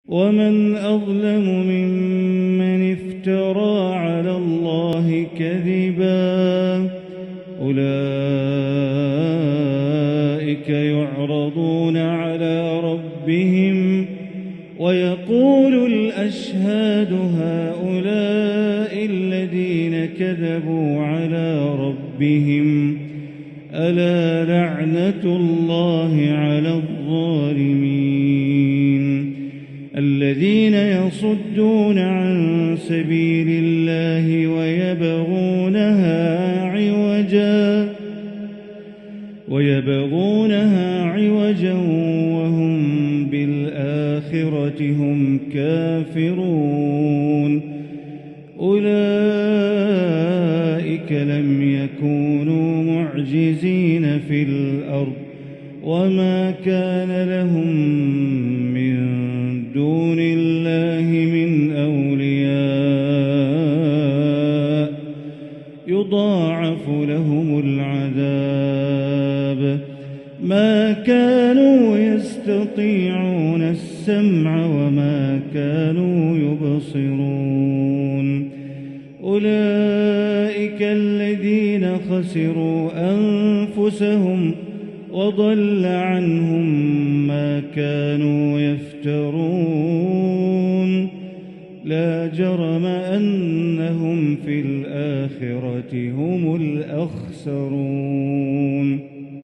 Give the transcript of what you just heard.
ومن أظلم ممن افترى على الله كذبا أولئك يعرضون على ربهم ويقول الأشهاد هؤلاء الذين كذبوا على ربهم ألا لعنة الله على الظالمين الذين يصدون عن سبيل الله ويبغونها عوجا وهم بالآخرة هم كافرون أولئك لم يكونوا معجزين في الأرض وما كان لهم من دون الله من أولياء يضاعف لهم العذاب ما كانوا يستطيعون السمع وما كانوا يبصرون أولئك الذين خسروا أنفسهم وضل عنهم ما كانوا يفترون لا جرم أنهم في الآخرة هم الأخسرون